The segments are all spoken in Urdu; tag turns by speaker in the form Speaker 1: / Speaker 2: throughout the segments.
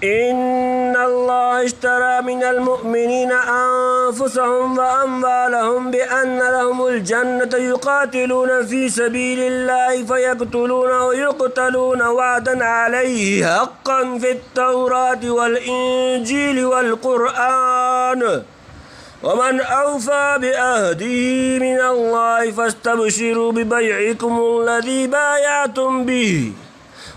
Speaker 1: إن الله اشترى من المؤمنين أنفسهم وأموالهم بأن لهم الجنة يقاتلون في سبيل الله فيقتلون ويقتلون وعدا عليه حقا في التوراة والإنجيل والقرآن ومن أوفى بعهده من الله فاستبشروا ببيعكم الذي بايعتم به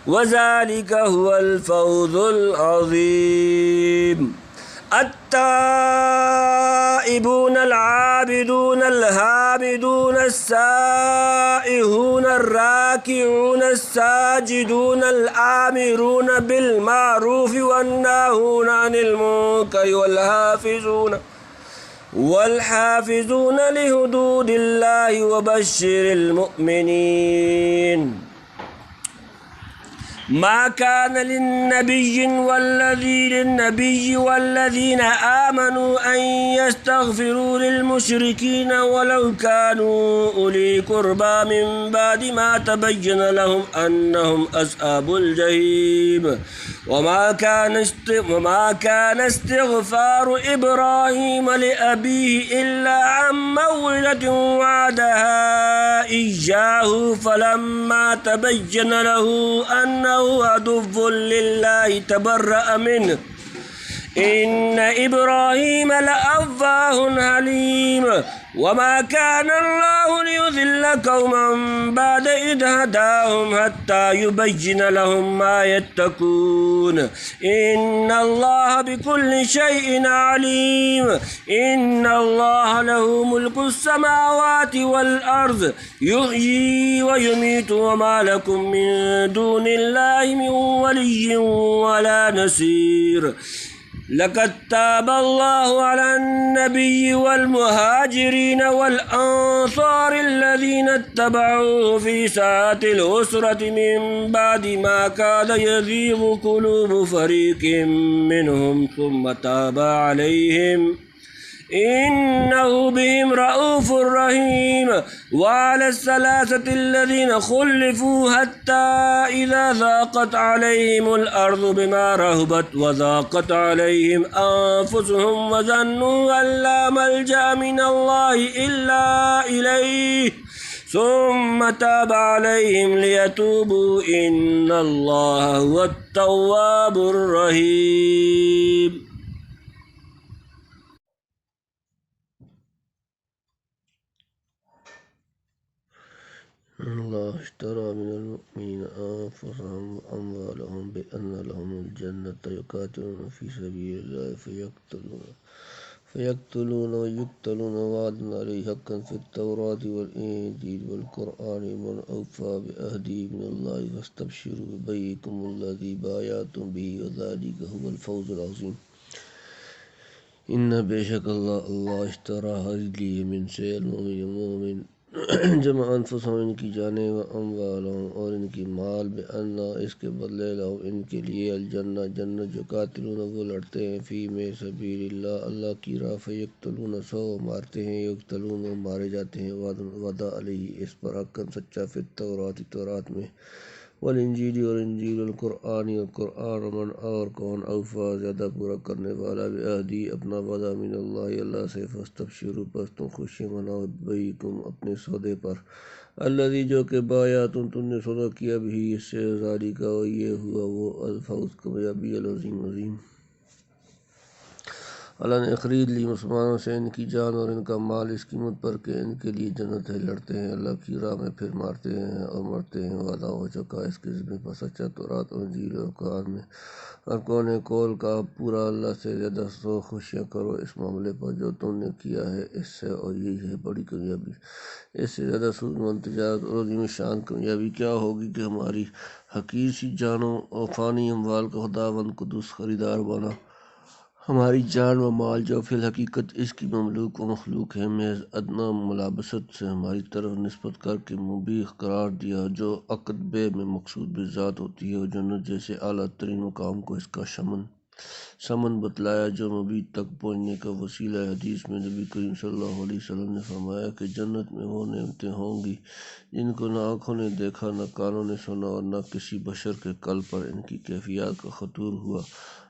Speaker 1: وذلك هو الفوز العظيم. التائبون العابدون الحامدون السائحون الراكعون الساجدون الآمرون بالمعروف والناهون عن المنكر والحافظون لحدود الله وبشر المؤمنين. ما كان للنبي والذين آمنوا أن يستغفروا للمشركين ولو كانوا أولي قربى من بعد ما تبين لهم أنهم أصحاب الجحيم. وما كان استغفار إبراهيم لأبيه إلا عن موعدة وعدها إياه فلما تبين له أنه عدو لله تبرأ منه إن إبراهيم لأواه حليم. وما كان الله ليضل قوما بعد إذ هداهم حتى يبين لهم ما يتقون إن الله بكل شيء عليم. إن الله له ملك السماوات والأرض يحيي ويميت وما لكم من دون الله من ولي ولا نصير. لقد تاب الله على النبي والمهاجرين والأنصار الذين اتبعوه في ساعة العسرة من بعد ما كاد يزيغ قلوب فريق منهم ثم تاب عليهم إنه بهم رؤوف رحيم. وعلى الثلاثة الذين خلفوا حتى إذا ضاقت عليهم الأرض بما رهبت وضاقت عليهم أنفسهم وظنوا أن لا ملجأ من الله إلا إليه ثم تاب عليهم ليتوبوا إن الله هو التواب الرحيم.
Speaker 2: الله اشترى من المؤمنين أنفسهم وأموالهم بأن لهم الجنة يقاتلون في سبيل الله فيقتلون ويقتلون وعدا عليه حقا في التوراة والإنجيل والقرآن من أوفى بعهده من الله فاستبشروا ببيعكم الذي بايعتم به وذلك هو الفوز العظيم. إن بے شک اللہ اشترى خرید لیے من سے المؤمن جمع انفسهم ان کی جانیں و اموالهم اور ان کی مال بأن اس کے بدلے لہم ان کے لیے الجنہ جنت جو قاتلون وہ لڑتے ہیں فی میں سبیل اللہ کی راہ فیقتلون سو مارتے ہیں یقتلون مارے جاتے ہیں وعدہ علیہ اس پر حقاً سچا فی تورات میں والانجیل اور انجیل القرآن اور قرآن من اور کون اوفا زیادہ پورا کرنے والا بعہدی اپنا وعدہ من اللہ سے فاستبشروا پس تم خوشی مناؤ بیعکم اپنے سودے پر الذی جو کہ بایعتم تم نے سودا کیا بھی اس سے ذالک اور یہ ہوا وہ الفوز کامیابی العظیم عظیم. اللہ نے خرید لی مسلمانوں سے ان کی جان اور ان کا مال اس قیمت پر کہ ان کے لیے جنت ہے لڑتے ہیں اللہ کی راہ میں پھر مارتے ہیں اور مرتے ہیں وعدہ ہو چکا اس کے ذمہ پر سچا تورات اور انجیل اور قرآن میں اور کون کول کا پورا اللہ سے زیادہ سو خوشیاں کرو اس معاملے پر جو تم نے کیا ہے اس سے اور یہی ہے بڑی کامیابی. اس سے زیادہ سود مند تجارت اور عظیم شان کامیابی کیا ہوگی کہ ہماری حقیر سی جانوں اور فانی اموال کا خداوند قدوس خریدار بنا. ہماری جان و مال جو فی الحقیقت اس کی مملوک و مخلوق ہے محض ادنا ملابست سے ہماری طرف نسبت کر کے مبیح قرار دیا جو عقد بے میں مقصود بذات ہوتی ہے اور جنت جیسے اعلیٰ ترین مقام کو اس کا شمن سمن بتلایا جو مبیت تک پہنچنے کا وسیلہ ہے۔ حدیث میں نبی کریم صلی اللہ علیہ وسلم نے فرمایا کہ جنت میں وہ نعمتیں ہوں گی جن کو نہ آنکھوں نے دیکھا، نہ کانوں نے سنا اور نہ کسی بشر کے قلب پر ان کی کیفیات کا خطور ہوا۔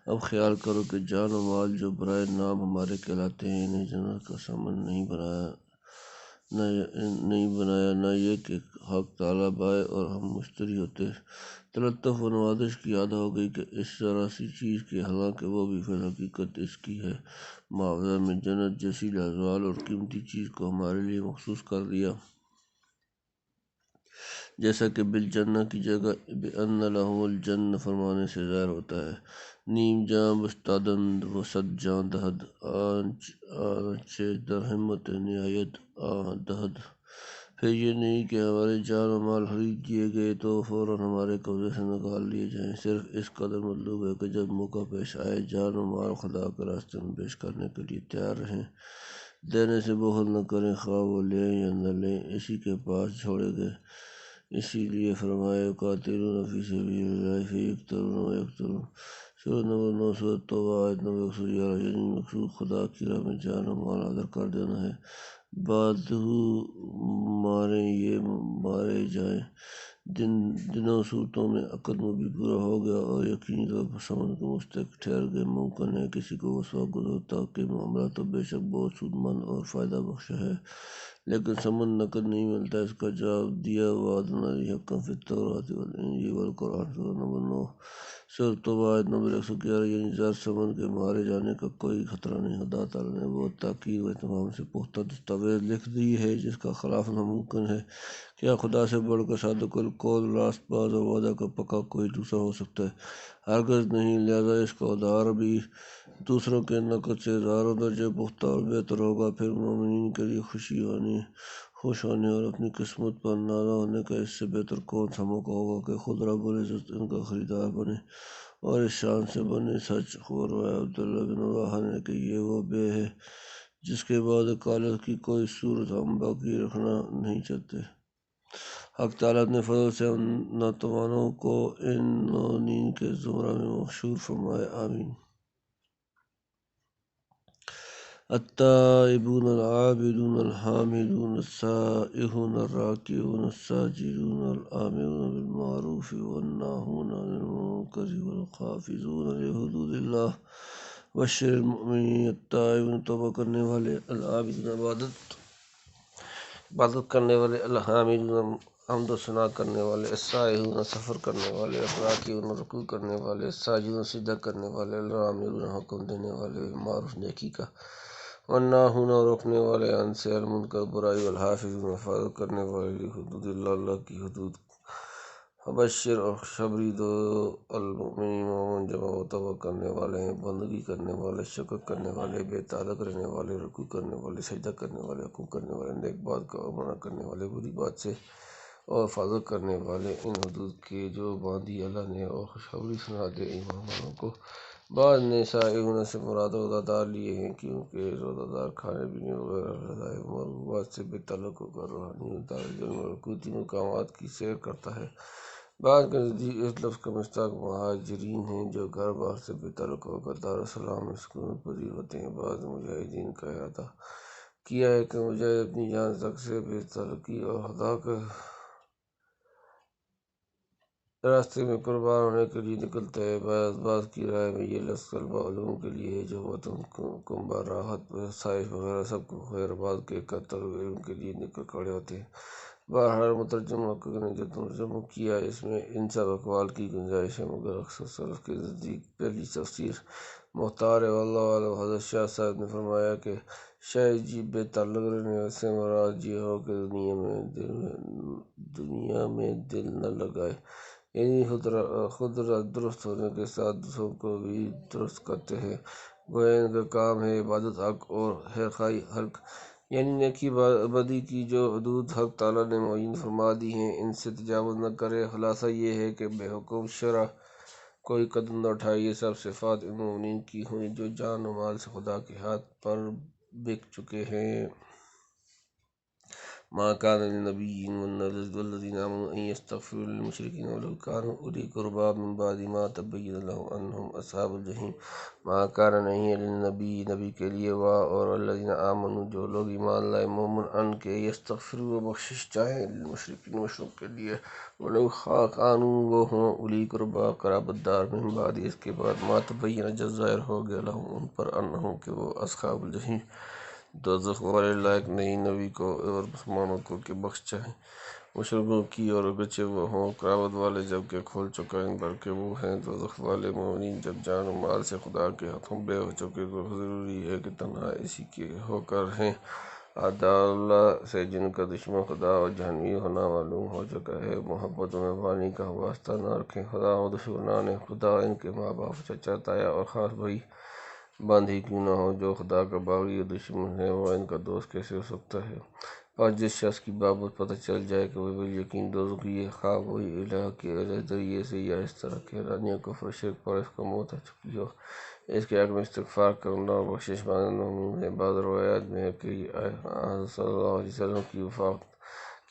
Speaker 2: اب خیال کرو کہ جان و مال جو برائے نام ہمارے کہلاتے ہیں، انہیں جنت کا سامان نہیں بنایا، نہ یہ کہ حق تعالیٰ بائع اور ہم مشتری ہوتے۔ تلطف و نوازش کی یاد ہو گئی کہ اس ذرا سی چیز کی، حالانکہ وہ بھی فی الحقیقت اس کی ہے، معاوضہ میں جنت جیسی لازوال اور قیمتی چیز کو ہمارے لیے مخصوص کر دیا، جیسا کہ بالجنہ کی جگہ بِأَنَّ لَهُمُ الْجَنَّةَ فرمانے سے ظاہر ہوتا ہے۔ نیم جاں بستادند و صد جاں دہد، آنچ در ہمت نہایت دہد۔ پھر یہ نہیں کہ ہمارے جان و مال خرید لیے گئے تو فوراً ہمارے قبضے سے نکال لیے جائیں، صرف اس قدر مطلوب ہے کہ جب موقع پیش آئے جان و مال خدا کے راستے میں پیش کرنے کے لیے تیار رہیں، دینے سے بخل نہ کریں، خواہ وہ لیں یا نہ لیں، اسی کے پاس چھوڑے گئے۔ اسی لیے فرمایا یقاتلون فی سبیل اللہ فیقتلون و یقتلون۔ سورۃ نمبر 9 سورۃ توبہ آیت نمبر 111۔ یعنی مقصود خدا کی راہ میں جان و مال حاضر کر دینا ہے، بعد مارے جائیں۔ دنوں صورتوں میں عقد بھی پورا ہو گیا اور یقینی طور پر سمن کے مستحق ٹھہر گئے۔ ممکن ہے کسی کو اس وقت گزرتا کہ معاملہ تو بے شک بہت سود مند اور فائدہ بخش ہے، لیکن سمن نقد نہیں ملتا۔ اس کا جواب دیا وعدنا حقا فی التوراۃ والانجیل والقرآن۔ سورۃ نمبر 9 سورۃ توبہ آیت نمبر 111۔ یعنی زر سمن کے مارے جانے کا کوئی خطرہ نہیں۔ خدا تعالیٰ نے بہت تاکید و اہتمام سے پختہ دستاویز لکھ دی ہے جس کا خلاف ناممکن ہے۔ کیا خدا سے بڑھ کر صادق القول، راست باز اور وعدہ کا پکا کوئی دوسرا ہو سکتا ہے؟ ہرگز نہیں۔ لہذا اس کا ادھار بھی دوسروں کے نقد سے ہزاروں درجے پختہ اور بہتر ہوگا۔ پھر مومنین کے لیے خوش ہونے اور اپنی قسمت پر نازا ہونے کا اس سے بہتر کون سا موقع ہوگا کہ خود رب العزت ان کا خریدار بنے اور اس شان سے بنے۔ سچ فرمایا عبداللہ بن رواحہ نے کہ یہ وہ بے ہے جس کے بعد کالت کی کوئی صورت ہم باقی رکھنا نہیں چاہتے۔ حق تعالیٰ اپنے فضل سے ہم ناتوانوں کو ان نونین کے زمرہ میں محشور فرمائے، آمین۔ التائبون العابدون الحامدون السائحون الراکعون الساجدون الآمرون بالمعروف والناہون عن المنکر والحافظون لحدود اللہ بشر المؤمنین۔ التائبون توبہ کرنے والے، العابدون عبادت کرنے والے، الحامدون حمد و ثنا کرنے والے، السائحون سفر کرنے والے، الراکعون رکوع کرنے والے، الساجدون سجدہ کرنے والے، الآمرون حکم دینے والے بالمعروف نیکی کا، والناہون روکنے والے، عن سے المنکر برائی، والحافظون حفاظت کرنے والے، لحدود اللہ اللہ کی حدود۔ بشر اور خوشخبری دو المؤمنین مومن جمع و توبہ کرنے والے ہیں، بندگی کرنے والے، شکر کرنے والے، بے تعلق رہنے والے، رکوع کرنے والے، سجدہ کرنے والے، حکم کرنے والے، نیک بات کا اور منع کرنے والے، بری بات سے اور حفاظت کرنے والے ان حدود کے جو باندھی اللہ نے، اور خوشخبری سنا دے ایمان والوں کو۔ بعض نے سائحون سے مراد روزہ دار لیے ہیں کیونکہ روزہ دار کھانے پینے وغیرہ غذائے مرغوبات سے بے تعلق ہو کر روحانی دارالعلم اور ملکوتی مقامات کی سیر کرتا ہے۔ بعض کے نزدیک اس لفظ کا مشتق مہاجرین ہیں جو گھر بار سے بے تعلق ہو کر دارالسلام میں سکون پذیر ہوتے ہیں۔ بعض مجاہدین کا ارادہ کیا ہے کہ مجاہد اپنی جان تک سے بے تعلقی اور خدا کے راستے میں قربان ہونے کے لیے نکلتا ہے۔ بعض کی رائے میں یہ لفظ طلبہ علوم کے لیے ہے جو وطن کنبہ، راحت، سائش وغیرہ سب کو خیر آباد کہہ کر طلب علم کے لیے نکل کھڑے ہوتے ہیں۔ بہرحال مترجم محقق نے جو ترجمہ کیا اس میں ان سب اقوال کی گنجائش ہے، مگر اکثر سلف کے نزدیک پہلی تفسیر مختار ہے، واللہ اعلم۔ حضرت شاہ صاحب نے فرمایا کہ شاید جی بے تعلق رہنے سے مراد یہ ہو کہ دنیا میں دل نہ لگائے، یعنی خود درست ہونے کے ساتھ دوسروں کو بھی درست کرتے ہیں۔ گویا ان کا کام ہے عبادت حق اور خیرخواہی حق، یعنی نیکی بدی کی جو حدود حق تعالیٰ نے معین فرما دی ہیں ان سے تجاوز نہ کرے۔ خلاصہ یہ ہے کہ بے حکم شرع کوئی قدم نہ اٹھائے۔ یہ سب صفات ان مومنین کی ہوئیں جو جان و مال سے خدا کے ہاتھ پر بک چکے ہیں۔ ما كان للنبي والذين آمنوا أن يستغفروا للمشركين ولو كانوا أولي قربى من بعد ما تبين لهم أنهم أصحاب الجحیم۔ ما كان نہیں ہے للنبی نبی کے لیے اور الذین آمنوا جو لوگ ایمان لائے مومن ان کے یستغفروا بخشش چاہیں للمشرکین مشرک کے لیے ولو كانوا وہ ہوں اولی قربا قرابت دار من بعد اس کے بعد ما تبین جب ظاہر ہو گیا لہم ان پر انہم کہ وہ اصحاب الجحیم دوزخ والے لائق نہیں نبی کو اور مسلمانوں کو کہ بخش چاہیں مشرکوں کی اور اگرچہ وہ ہوں قرابت والے جبکہ کھول چکا ہے بلکہ وہ ہیں دوزخ والے مومنین جب جان و مال سے خدا کے ہاتھوں بے ہو چکے تو ضروری ہے کہ تنہا اسی کے ہو کر ہیں اعداء اللہ سے جن کا دشمن خدا اور جہنمی ہونا معلوم ہو چکا ہے محبت و مہربانی کا واسطہ نہ رکھیں خدا و دشمنان خدا ان کے ماں باپ چچا تایا اور خاص بھائی بند ہی کیوں نہ ہو جو خدا کا باغی و دشمن ہے وہ ان کا دوست کیسے ہو سکتا ہے اور جس شخص کی بابت پتہ چل جائے کہ وہ بالیقین دوزخی ہے خواہ وہی الہ کے ذریعے سے یا اس طرح کے حیرانیوں کفر شرک پر اس کو موت آ چکی ہو اس کے حق میں استغفار کرنا اور بخشش مانگنا ہے بعض روایات میں ہے کہ صلی اللہ علیہ وسلم کی وفات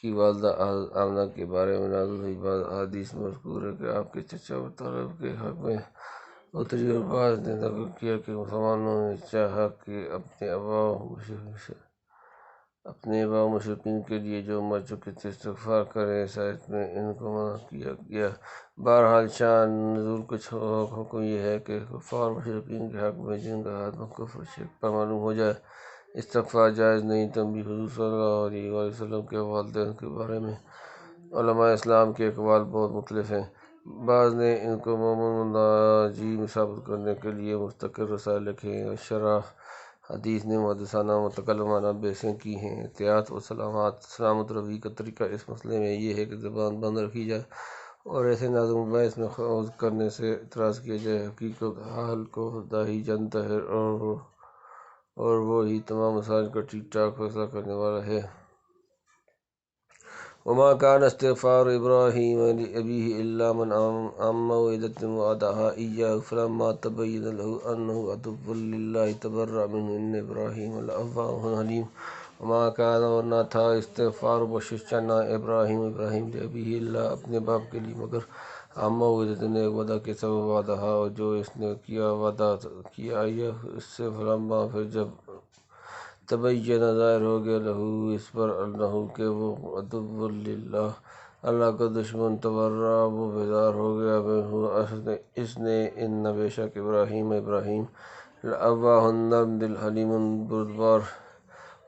Speaker 2: کی والدہ آمنہ کے بارے میں نازل ہوئی بعض احادیث میں مذکور ہے کہ آپ کے چچا و طالب کے حق میں اتری اور بعض نے نقل کیا کہ مسلمانوں نے چاہا کہ اپنے آباء مشرکین کے لیے جو مر چکے تھے استغفار کریں اس آیت میں ان کو منع کیا گیا بہرحال شان نزول کچھ حکم یہ ہے کہ کفار مشرکین کے حق میں جن کا ہاتھ کفر شرک پر معلوم ہو جائے استغفار جائز نہیں تنبیہ حضور صلی اللہ علیہ وسلم کے والدین کے بارے میں علماء اسلام کے اقوال بہت مختلف ہیں بعض نے ان کو مومن ناجی ثابت کرنے کے لیے مستقل رسائل لکھے ہیں اور شرح حدیث نے محدثانہ و متکلمانہ بحثیں کی ہیں احتیاط و سلامت روی کا طریقہ اس مسئلے میں یہ ہے کہ زبان بند رکھی جائے اور ایسے نازک بحث میں خوض کرنے سے اعتراض کیا جائے حقیقت حال کو خدا ہی جانتا ہے اور وہ ہی تمام مسائل کا ٹھیک ٹھاک فیصلہ کرنے والا ہے وما كان استغفار إبراهيم لأبيه إلا من عن موعدة وعدها إياه فلما تبين له أنه عدو لله تبرأ منه إن إبراهيم لأواه حليم وما كان ورنہ تھا استغفار و بخشش چاہنا ابراہیم لأبيه اللہ اپنے باپ کے لیے مگر عن موعدة نے وعدہ کے سبب وعدہ اور جو اس نے کیا وعدہ کیا اس سے فلما پھر جب تبین ظاہر ہو گیا لہو اس پر انہو کہ وہ عدو للہ اللہ کا دشمن تبرأ وہ بیزار ہو گیا اس نے ان بے شک ابراہیم لأواہ نرم دل حلیم بردبار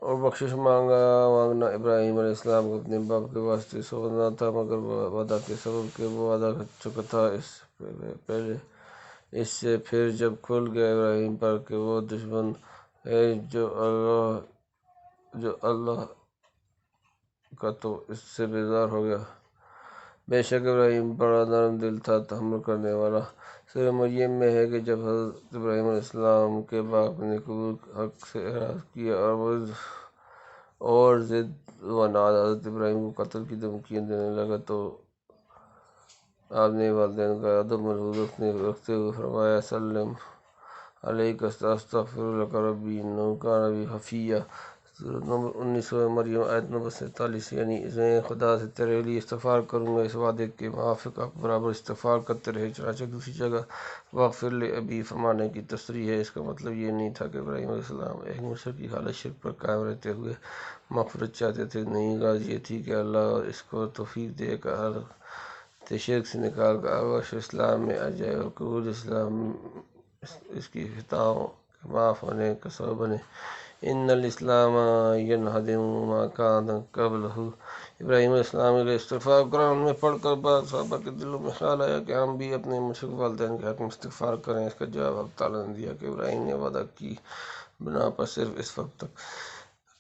Speaker 2: اور بخشش مانگنا ابراہیم علیہ السلام کو اپنے باپ کے واسطے سوچنا تھا مگر وعدہ کے سبب کہ وہ وعدہ کر چکا تھا پہلے اس سے پھر جب کھل گیا ابراہیم پر کہ وہ دشمن ہے جو اللہ کا تو اس سے بیزار ہو گیا بے شک ابراہیم بڑا نرم دل تھا تحمل کرنے والا سورہ مریم میں ہے کہ جب حضرت ابراہیم علیہ السلام کے باپ نے قبول حق سے اعراض کیا اور ضد و عناد حضرت ابراہیم کو قتل کی دھمکیاں دینے لگا تو آپ نے والدین کا ادب ملحوظ رکھتے ہوئے فرمایا سلم علیک استغفر لک ربی انہ کان بی حفیہ سورۃ نمبر 19 مریم آیت نمبر 47 یعنی میں خدا سے تیرے لیے استغفار کروں گا اس وعدے کے موافق آپ برابر استغفار کرتے رہے چنانچہ دوسری جگہ واغفر لأبی فرمانے کی تصریح ہے اس کا مطلب یہ نہیں تھا کہ ابراہیم علیہ السلام ایک مشرک کی حالت شرک پر قائم رہتے ہوئے مغفرت چاہتے تھے نہیں غرض یہ تھی کہ اللہ اس کو توفیق دے کر حالت شرک سے نکال کر آغوش اسلام میں آ جائے اور قبول اسلام اس کی خطاؤں کے معاف ہونے کا سبب بنے ان الاسلام ینہدم ما کان قبلہ ابراہیم علیہ السلام علیہ استغفار قرآن میں پڑھ کر بعض صحابہ کے دلوں میں خیال آیا کہ ہم بھی اپنے مشرک والدین کے حق میں استغفار کریں اس کا جواب اللہ تعالیٰ نے دیا کہ ابراہیم نے وعدہ کی بنا پر صرف اس وقت تک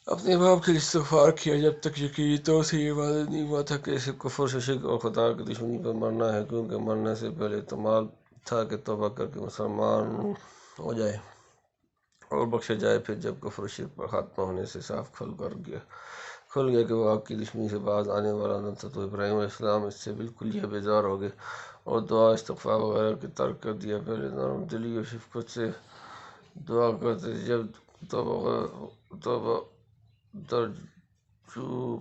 Speaker 2: اپنے باپ کے لیے استغفار کیا جب تک یقینی طور سے یہ واضح نہیں ہوا تھا کہ اسے کفر سے شرک اور خدا کی دشمنی پر مرنا ہے کیونکہ مرنے سے پہلے احتمال تھا کہ توبہ کر کے مسلمان ہو جائے اور بخشا جائے پھر جب کفر و شرک پر خاتمہ ہونے سے صاف کھل گیا کہ وہ آپ کی دشمنی سے باز آنے والا نہ تھا تو ابراہیم علیہ السلام اس سے بالکل یہ بیزار ہو گئے اور دعا استغفار وغیرہ کے ترک کر دیا پہلے نرم دلی اور شفقت سے دعا کرتے جب توبہ درج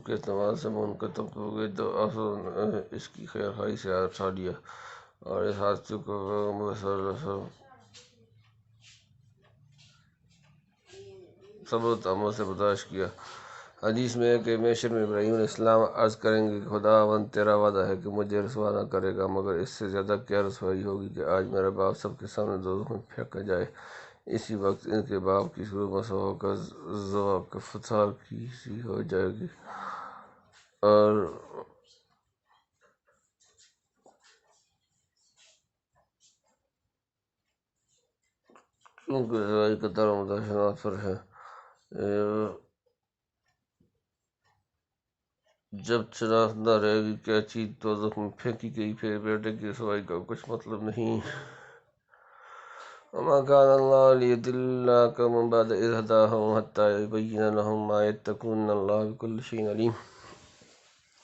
Speaker 2: کے اعتماد سے منقطع ہو گئے تو افسر نے اس کی خیر خواہی سے ہاتھ اٹھا لیا اور اس حادثے کو پیغمبر صلی اللہ علیہ وسلم صبر و تحمل سے برداشت کیا۔ حدیث میں ہے کہ محشر میں ابراہیم علیہ السلام عرض کریں گے کہ خداوند تیرا وعدہ ہے کہ مجھے رسوا نہ کرے گا، مگر اس سے زیادہ کیا رسوائی ہوگی کہ آج میرا باپ سب کے سامنے دوزخ میں پھینکا جائے۔ اسی وقت ان کے باپ کی روح مسح ہو کر ضیاء کے فتار کی سی ہو جائے گی اور کیونکہ رسوائی کا دار و مدار شناخت پر ہے، جب شناخت نہ رہے گی کیا چیز دوزخ میں پھینکی گئی، پھر بیٹے کی رسوائی کا کچھ مطلب نہیں۔ وما كان الله ليضل قوما بعد إذ هداهم حتى يبين لهم ما يتقون إن الله بكل شيء عليم۔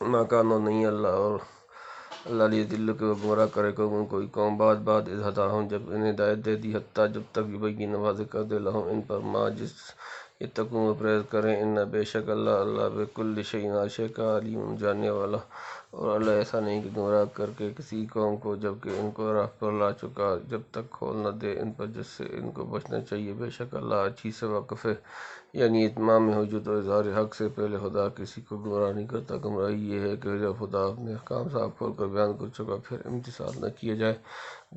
Speaker 2: وما كان نہیں اللہ لیضل کہ وہ گمراہ کرے کوئی قوم بعد اذ ہداہم جب انہیں ہدایت دے دی، حتیٰ جب تک یبین واضح کر دے لہم ان پر ما جس یتقون وہ پرہیز کریں، ان بے شک اللہ بکل شیء ہر شے کا علیم جاننے والا۔ اور اللہ ایسا نہیں کہ گمراہ کر کے کسی قوم کو جبکہ ان کو راہ پر لا چکا، جب تک کھول نہ دے ان پر جس سے ان کو بچنا چاہیے، بے شک اللہ ہر چیز سے واقف ہے۔ یعنی اتمام حجت اور اظہار حق سے پہلے خدا کسی کو گمراہ نہیں کرتا۔ گمراہی یہ ہے کہ جب خدا اپنے احکام صاف کھول کر بیان کر چکا پھر امتثال نہ کیا جائے۔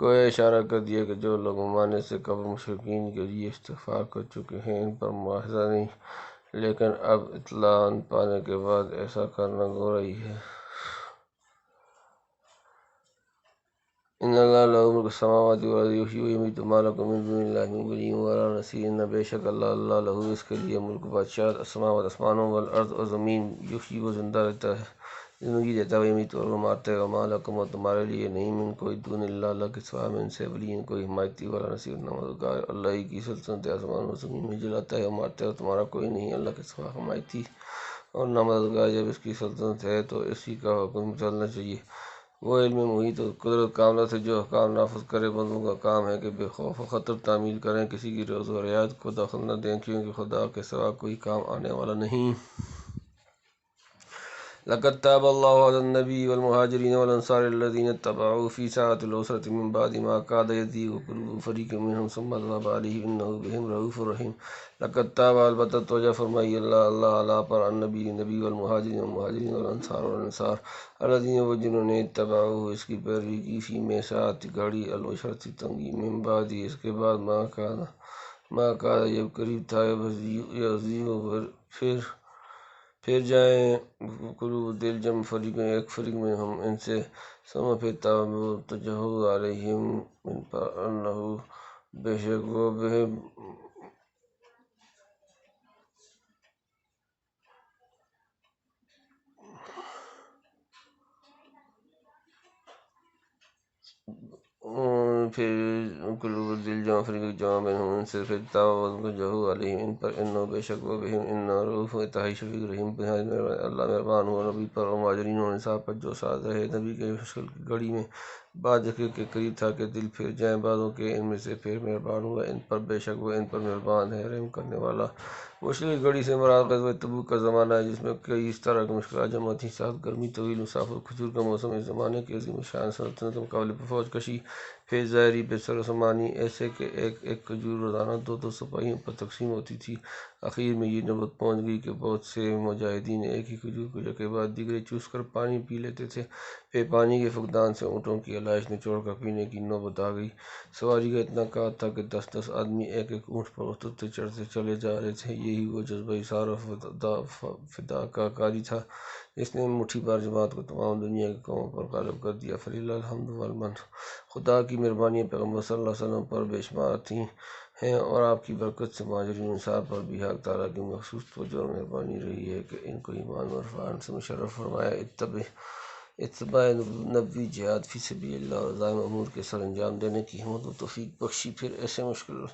Speaker 2: گویا اشارہ کر دیا کہ جو لوگ ماننے سے قبل مشرکین کے لیے استغفار کر چکے ہیں ان پر مواخذہ نہیں، لیکن اب اطلاع پانے کے بعد ایسا کرنا گمراہی ہے۔ ان اللہ لہ ملک السماوات والارض یحیی ویمیت ما لکم من دون اللہ من ولی ولا نصیر۔ ان بے شک اللہ لہ اس کے لیے ملک بادشاہت السماوات آسمانوں والارض اور زمین، یحیی وہ زندہ رہتا ہے زندگی دیتا ہے، ویمیت اور وہ مارتا ہے، وما لکم اور تمہارے لیے نہیں من کوئی دون اللہ اللہ کے سوا من سے ولی کوئی حمایتی ولا نصیر نہ مددگار۔ اللہ ہی کی سلطنت آسمانوں اور زمین میں جلاتا ہے اور مارتا ہے اور تمہارا کوئی نہیں اللہ کے سوا حمایتی اور نہ مددگار۔ جب اس کی سلطنت ہے تو اسی کا حکم چلنا چاہیے۔ وہ علم محیط اور قدرت کاملہ سے جو احکام نافذ کرے، بندوں کا کام ہے کہ بے خوف و خطر تعمیل کریں، کسی کی روز و رعایت کو دخل نہ دیں، کیونکہ خدا کے سوا کوئی کام آنے والا نہیں۔ لقد تاب الله على النبي والمهاجرين والأنصار الذين اتبعوه في ساعة العسرة من بعد ما كاد يزيغ قلوب فريق منهم ثم تاب عليهم إنه بهم رؤوف رحيم۔ لقد تاب البتہ توجہ فرمائی اللہ پر النبی نبی والمہاجرین والانصار الذین وہ جنہوں نے اتبعوه اس کی پیروی کی، فی میں ساعت گھڑی العسرة تنگی، من بعد اس کے بعد ما کاد جب قریب تھا، یزیغ پھر جائیں قلوب دل جم فریق ایک فریق میں ہم ان سے، ثم پھر تاب توجہ علیہم ان پر، انہو بے شک وہ بہم پھر قلوب دل جمع فریق جمع بینہم ان سے، پھر تاب توجہ علیہم ان پر، انہو بے شک وہ بہم انہا رؤوف انتہائی شفیق رحیم بہت اللہ مہربان ہوا نبی پر اور مہاجرین اور انصار پر جو ساتھ رہے نبی کے مشکل کی گھڑی میں، بعد ذکر کے قریب تھا کہ دل پھر جائیں بعضوں کے ان میں سے، پھر مہربان ہوا ان پر، بے شک وہ ان پر مہربان ہے رحم کرنے والا۔ مشکل کی گھڑی سے مراد غزوہ تبوک کا زمانہ ہے جس میں کئی اس طرح کی مشکلات جمع تھیں، ساتھ گرمی طویل، مسافر، کھجور کا موسم، اس زمانے کی عظیم شان سلطنت کے مقابلے پر فوج کشی، پھر ظاہری بے سر و سامانی، ایسے کہ ایک ایک کھجور روزانہ 2 سپاہیوں پر تقسیم ہوتی تھی۔ آخر میں یہ نوبت پہنچ گئی کہ بہت سے مجاہدین ایک ہی کھجور کو یکے بعد دیگرے چوس کر پانی پی لیتے تھے، پھر پانی کے فقدان سے اونٹوں کی علائش نچوڑ کر پینے کی نوبت آ گئی۔ سواری کا اتنا کار تھا کہ 10 آدمی ایک ایک اونٹ پر اترتے چڑھتے چلے جا رہے تھے۔ یہی وہ جذبہ اثار و فداء کاری تھا جس نے مٹھی بھر جماعت کو تمام دنیا کی قوموں پر غالب کر دیا۔ فللہ الحمد والمنہ۔ خدا کی مہربانیاں پیغمبر صلی اللہ علیہ وسلم پر بے شمار ہیں اور آپ کی برکت سے مہاجرین انصار پر بھی حق تعالیٰ کی مخصوص توجہ اور مہربانی رہی ہے کہ ان کو ایمان و عرفان سے مشرف فرمایا۔ اتباع نبوی، جہاد فی سبیل اللہ اور عزائم امور کے سر انجام دینے کی ہمت و توفیق بخشی۔ پھر ایسے مشکل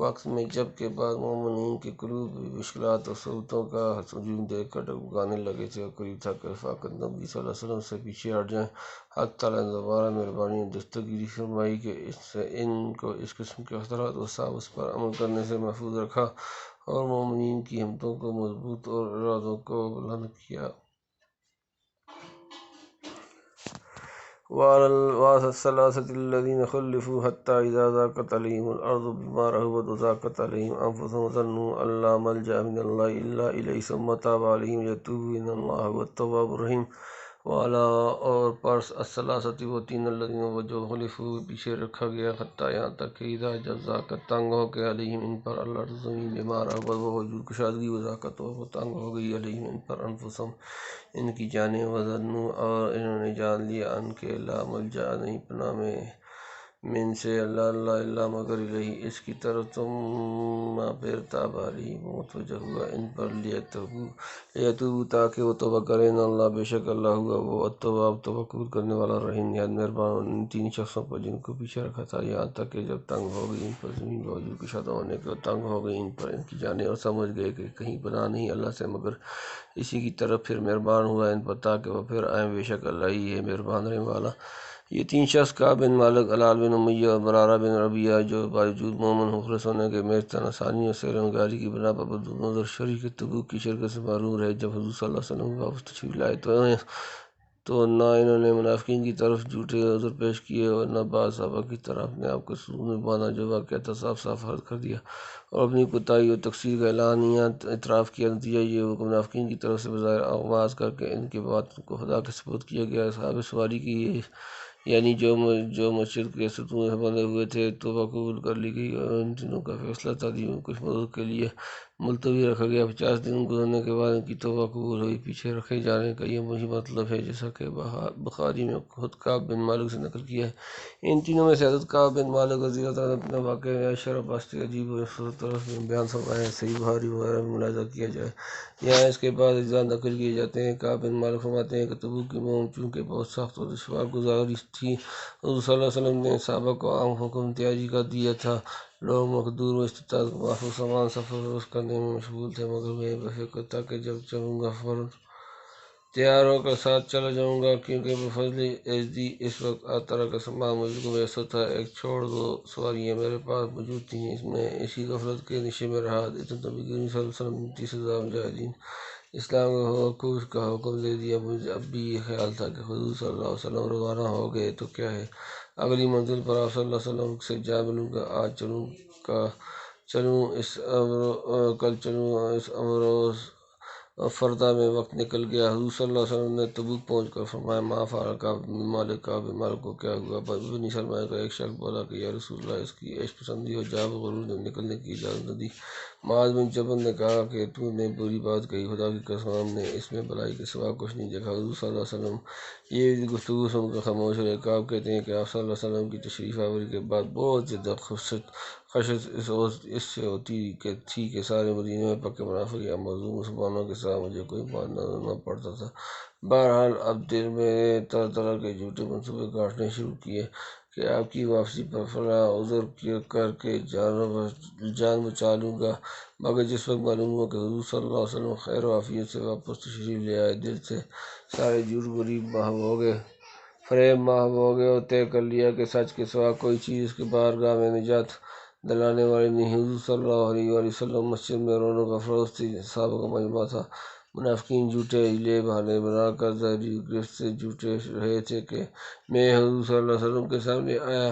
Speaker 2: وقت میں جب کہ بعض مومنین کے قلوب بھی مشکلات اور صعوبتوں کا ہجوم دیکھ کر ڈگمگانے لگے تھے اور قریب تھا کہ رفاقت نبی صلی اللہ علیہ وسلم سے پیچھے ہٹ جائیں، حق تعالیٰ نے دوبارہ مہربانی اور دستگیری فرمائی کہ ان کو اس قسم کے خطرات و صعاب اس پر عمل کرنے سے محفوظ رکھا اور مومنین کی ہمتوں کو مضبوط اور ارادوں کو بلند کیا۔ وعلى الثلاثة الذين خلفوا حتى إذا ضاقت عليهم الأرض بما رحبت وضاقت عليهم أنفسهم وظنوا أن لا ملجأ من الله إلا إليه ثم تاب عليهم ليتوبوا إن الله هو التواب الرحيم۔ اور پرس الثلاثة وہ تین الذین وہ جو خلفوا پیچھے رکھا گیا حتیٰ یہاں تک کہ اذا جب ضاقت تنگ ہو کے علیہم ان پر الارض زمین بما رحبت وہ وجود کشادگی وضاقت وہ تنگ ہو گئی علیہم ان پر انفسہم ان کی جانیں وظنوا اور انہوں نے جان لیا ان کے لا ملجا نہیں پناہ میں من سے اللہ مگر الہی اس کی طرف تم پھر تاب علیہم متوجہ ہوا ان پر لیتوبوا تاکہ وہ توبہ کریں ان اللہ بے شک اللہ ہوا وہ التواب توبہ قبول کرنے والا رحیم نہایت مہربان۔ ان تین شخصوں پر جن کو پیچھے رکھا تھا یہاں تک کہ جب تنگ ہو گئی ان پر زمین باوجود کشادہ ہونے کے تنگ ہو گئی ان پر ان کی جانیں اور سمجھ گئے کہ کہیں پناہ نہیں اللہ سے مگر اسی کی طرف پھر مہربان ہوا ان پر تاکہ وہ پھر آئیں بے شک اللہ ہی ہے مہربان رحم والا۔ یہ تین شخص کعب بن مالک ہلال بن امیہ اور برارہ بن ربیعہ جو باوجود مومن مخلص ہونے کے محض آسانی اور سیرنگاری کی بنا پر بدون عذر شریک تبوک کی شرکت سے محروم رہے۔ جب حضور صلی اللہ علیہ وسلم واپس تشریف لائے تو نہ انہوں نے منافقین کی طرف جھوٹے عذر پیش کیے اور نہ بعض صحابہ کی طرح اپنے آپ کو سود میں باندھا جو واقعہ تھا صاف صاف عرض کر دیا اور اپنی کوتاہی اور تقصیر کا اعلانیہ اعتراف کیا۔ نتیجہ یہ ہوا کہ منافقین کی طرف سے بظاہر آغاز کر کے ان کے بات کو خدا کے سپرد کیا گیا۔ اصحاب سواری کی یعنی جو مسجد کے ستون سے بندھے ہوئے تھے توبہ قبول کر لی گئی اور ان دنوں کا فیصلہ تعدیب میں کچھ مدت کے لیے ملتوی رکھا گیا۔ 50 دن گزرنے کے بعد ان کی توبہ قبول ہوئی۔ پیچھے رکھے جانے کا یہ وہی مطلب ہے جیسا کہ بخاری میں خود کعب بن مالک سے نقل کیا ہے۔ ان تینوں میں سے حضرت کعب بن مالک رضی اللہ عنہ اپنے واقعے میں شرف واسطے عجیب و طرف میں بیان فرمائے ہیں۔ صحیح بخاری وغیرہ میں ملاحظہ کیا جائے یہاں اس کے بعد اجزاء نقل کیے جاتے ہیں۔ کعب بن مالک فرماتے ہیں کہ تبوک کی مہم چونکہ بہت سخت اور دشوار گزاری تھی حضور صلی اللہ علیہ وسلم نے صحابہ کو عام حکم امتیازی کا دیا تھا۔ لوگ مقدور و استطاعت کو محفوظ سامان سفر روز کرنے میں مشغول تھے مگر میں بفکر تھا کہ جب چلوں گا فوراً تیار ہو کر ساتھ چلا جاؤں گا کیونکہ بفضل ایزدی اس وقت طرح کا سامان مجھ کو میسر تھا۔ ایک چھوڑ دو سواریاں میرے پاس موجود تھیں۔ میں اسی غفلت کے نشے میں رہا۔ نبی کریم صلی اللہ علیہ وسلم 30,000 مجاہدین اسلام کا حکم دے دیا۔ مجھے اب بھی یہ خیال تھا کہ حضور صلی اللہ علیہ وسلم روانہ ہو گئے تو کیا ہے اگلی منزل پر آپ صلی اللہ علیہ وسلم سے جا ملوں گا۔ آج چلوں کل چلوں اس امروز فردا میں وقت نکل گیا۔ حضور صلی اللہ علیہ وسلم نے تبوک پہنچ کر فرمایا ما فعل کعب بن مالک کعب بن مالک کو کیا ہوا؟ بنی سلمہ کا ایک شخص بولا کہ یا رسول اللہ اس کی عیش پسندی اور جاب و غرور نے نکلنے کی اجازت نہ دی۔ معاذ بن جبل نے کہا کہ تو نے بری بات کہی، خدا کی قسم ہم نے اس میں بلائی کے سوا کچھ نہیں دیکھا۔ حضور صلی اللہ علیہ وسلم یہ گفتگو سن کر خاموش رہے۔ کعب کہتے ہیں کہ آپ صلی اللہ علیہ وسلم کی تشریف آوری کے بعد بہت زیادہ خشت اس سے ہوتی تھی کہ سارے مدینے میں پکے منافق یا موضوع مسلمانوں کے ساتھ مجھے کوئی ماننا نہ پڑتا تھا۔ بہرحال اب دل میں طرح طرح کے جھوٹے منصوبے کاٹنے شروع کیے کہ آپ کی واپسی پر فلاں عذر کر کے جان بچا لوں گا، مگر جس وقت معلوم ہوا کہ حضور صلی اللہ علیہ وسلم خیر و عافیت سے واپس تشریف لے آئے دل سے سارے جھوٹ فریب محو ہو گئے اور طے کر لیا کہ سچ کے سوا کوئی چیز اس کے بارگاہ میں نجات دلانے والی نہیں۔ حضور صلی اللہ علیہ وآلہ وسلم مسجد میں رونق افروز تھی، صحابہ کا مجمع تھا۔ منافقین جھوٹے ہیلے بہانے بنا کر ظاہری گرفت سے جھوٹے رہے تھے کہ میں حضور صلی اللہ علیہ وسلم کے سامنے آیا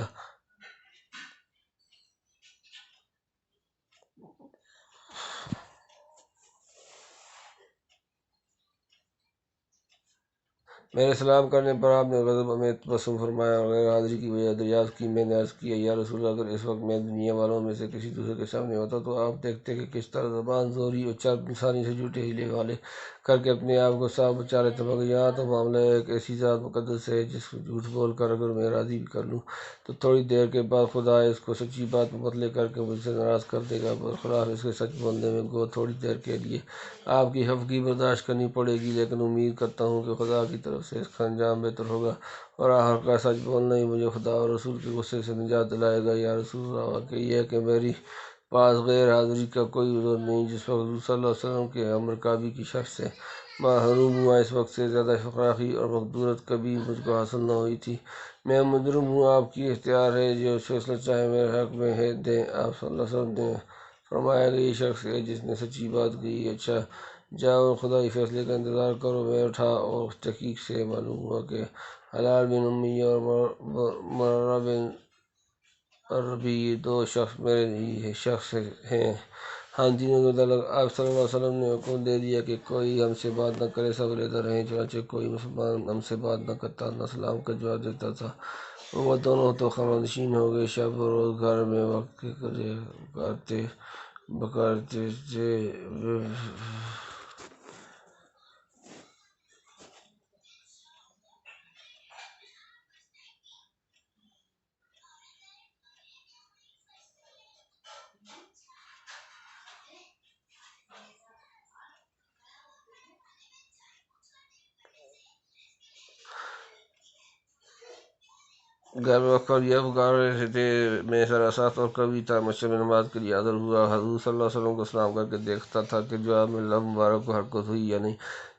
Speaker 2: میرے سلام کرنے پر آپ نے غضب میں تبسم فرمایا اور غیر حاضری کی وجہ دریافت کی۔ میں نے عرض کیا یا رسول اللہ اگر اس وقت میں دنیا والوں میں سے کسی دوسرے کے سامنے ہوتا تو آپ دیکھتے کہ کس طرح زبان زوری اور چرب لسانی سے جھوٹے ہیلے والے کر کے اپنے آپ کو صاف بچا لیتے، مگر یہاں تو معاملہ ایک ایسی ذات مقدس ہے جس کو جھوٹ بول کر اگر میں راضی بھی کر لوں تو تھوڑی دیر کے بعد خدا اس کو سچی بات پر بدلے کر کے مجھ سے ناراض کر دے گا۔ برخلاف اس کے سچ بولنے میں گو تھوڑی دیر کے لیے آپ کی خفگی برداشت کرنی پڑے گی، لیکن امید کرتا ہوں کہ خدا کی طرف سے اس کا انجام بہتر ہوگا اور آخر کا سچ بولنا ہی مجھے خدا اور رسول کے غصے سے نجات دلائے گا۔ یا رسول اللہ واقعہ یہ ہے کہ میری پاس غیر حاضری کا کوئی عذر نہیں۔ جس وقت حضور صلی اللہ علیہ وسلم کے امر کعبی کی شرط سے محروم ہوا اس وقت سے زیادہ فقراقی اور مقدورت کبھی مجھ کو حاصل نہ ہوئی تھی۔ میں مجرم ہوں، آپ کی اختیار ہے، جو فیصلہ چاہے میرے حق میں ہے دیں۔ آپ صلی اللہ علیہ وسلم فرمایا کہ یہ شخص ہے جس نے سچی بات کہی۔ اچھا جاؤ خدائی فیصلے کا انتظار کرو۔ میں اٹھا اور تحقیق سے معلوم ہوا کہ حلال بن امیہ اور مرہ بن ربیع یہ دو شخص میرے ہی شخص ہیں۔ ہم تینوں کے متعلق آپ صلی اللہ علیہ وسلم نے حکم دے دیا کہ کوئی ہم سے بات نہ کرے، سب لیتے رہیں۔ چنانچہ کوئی مسلمان ہم سے بات نہ کرتا، نہ سلام کا جواب دیتا تھا۔ وہ دونوں تو خمر نشین ہو گئے، شب و روز گھر میں وقت بکارتے تھے۔ گھر میں وقت یہ پکار رہے تھے۔ میں ذرا سخت اور کبھی تھا، مسجد میں نماز کے لیے حاضر ہوا۔ حضور صلی اللہ علیہ وسلم کو سلام کر کے دیکھتا تھا کہ جواب میں لب مبارک کو حرکت ہوئی یا نہیں۔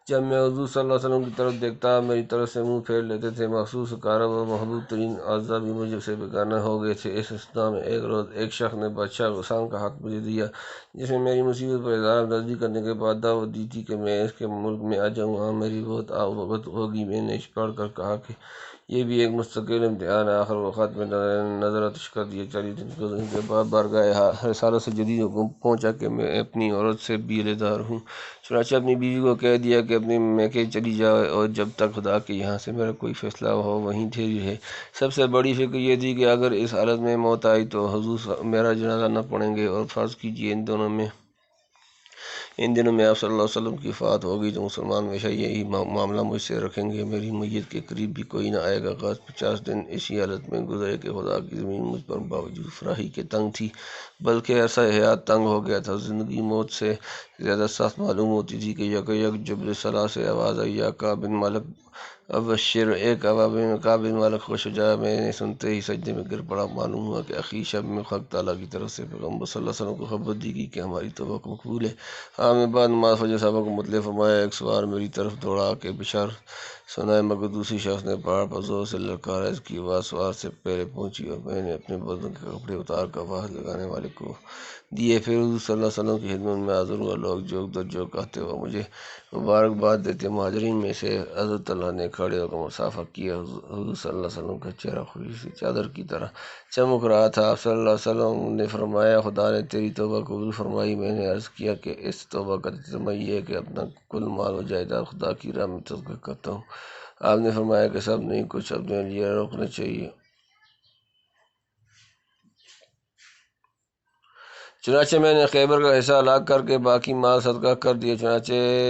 Speaker 2: جب میں حضور صلی اللہ علیہ وسلم کی طرف دیکھتا، میری طرف سے منہ پھیر لیتے تھے۔ مخصوص قارب و محبوب ترین اعضاء بھی مجھ سے بیگانہ ہو گئے تھے۔ اس اثنا میں ایک روز ایک شخص نے بادشاہ غسان کا حق مجھے دیا، جس میں میری مصیبت پر اظہار ہمدردی کرنے کے بعد دعوت دی تھی کہ میں اس کے ملک میں آ جاؤں، وہاں میری بہت آوت ہوگی۔ میں نے پڑھ کر کہا کہ یہ بھی ایک مستقل امتحان ہے۔ آخر وقت میں نظر آتش کر دیا۔ 40 دن گزرنے کے بعد بارگاہ رسالت سے جدید حکم پہنچا کہ میں اپنی عورت سے بیلے دار ہوں۔ چنانچہ اپنی بیوی کو کہہ دیا کہ اپنے میکے چلی جائے اور جب تک خدا کے یہاں سے میرا کوئی فیصلہ ہو وہیں ٹھہری رہے۔ سب سے بڑی فکر یہ تھی کہ اگر اس حالت میں موت آئی تو حضور میرا جنازہ نہ پڑھیں گے، اور فرض کیجیے ان دنوں میں آپ صلی اللہ علیہ وسلم کی وفات ہوگی تو مسلمان ہمیشہ یہی معاملہ مجھ سے رکھیں گے، میری میت کے قریب بھی کوئی نہ آئے گا۔ 50 دن اسی حالت میں گزرے کہ خدا کی زمین مجھ پر باوجود فراخی کے تنگ تھی، بلکہ عرصہ حیات تنگ ہو گیا تھا۔ زندگی موت سے زیادہ سخت معلوم ہوتی تھی کہ یک جبل صلاح سے آواز آئی، یا کعب بن مالک ابشر، ایک کعب بن مالک خوش ہو جا۔ میں نے سنتے ہی سجدے میں گر پڑا۔ معلوم ہوا کہ اخی شب میں خلق تعالیٰ کی طرف سے پیغمبر صلی اللہ علیہ وسلم کو خبر دی گئی کہ ہماری توبہ مقبول ہے۔ میں بعد نماز فجر صحابہ کو مطلع فرمایا۔ ایک سوار میری طرف دوڑا کے بشار سنائے، مگر دوسری شخص نے پہاڑ پر زور سے للکارا۔ اس کی آواز سوار سے پہلے پہنچی اور میں نے اپنے بدن کے کپڑے اتار کر آواز لگانے والے کو دیے۔ پھر حضور صلی اللہ علیہ وسلم کی خدمت میں حاضر ہوا۔ لوگ جوک در جوک کہتے ہوئے مجھے مبارکباد دیتے۔ مہاجرین میں سے حضرت طلحہ نے کھڑے ہو کر مصافحہ کیا۔ حضور صلی اللہ علیہ وسلم کا چہرہ خوشی سے چادر کی طرح چمک رہا تھا۔ آپ صلی اللہ علیہ وسلم نے فرمایا، خدا نے تیری توبہ قبول فرمائی۔ میں نے عرض کیا کہ اس توبہ کا تجزیہ یہ ہے کہ اپنا کل مال و جائیداد خدا کی راہ میں صدقہ کرتا ہوں۔ آپ نے فرمایا کہ سب نہیں، کچھ اپنے لیے روکنا چاہیے۔ چنانچہ میں نے خیبر کا حصہ ہلاک کر کے باقی مال صدقہ کر دیا۔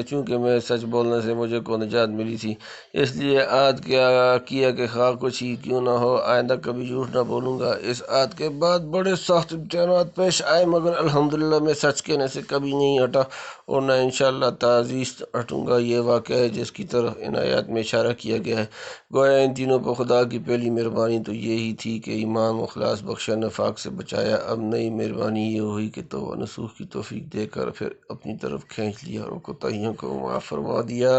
Speaker 2: چونکہ میں سچ بولنے سے مجھے کو نجات ملی تھی، اس لیے عہد کیا کہ خواہ کچھ ہی کیوں نہ ہو آئندہ کبھی جھوٹ نہ بولوں گا۔ اس عہد کے بعد بڑے سخت امتحانات پیش آئے، مگر الحمدللہ میں سچ کہنے سے کبھی نہیں ہٹا اور نہ انشاءاللہ تعزیز ہٹوں گا۔ یہ واقعہ ہے جس کی طرف ان آیات میں اشارہ کیا گیا ہے۔ گویا ان تینوں پر خدا کی پہلی مہربانی تو یہی تھی کہ ایمان و اخلاص بخشا، نفاق سے بچایا۔ اب نئی مہربانی یہ ہوئی کہ توبہ نصوح کی توفیق دے کر پھر اپنی طرف کھینچ لیا اور کوتاہیوں کو معاف فرما دیا۔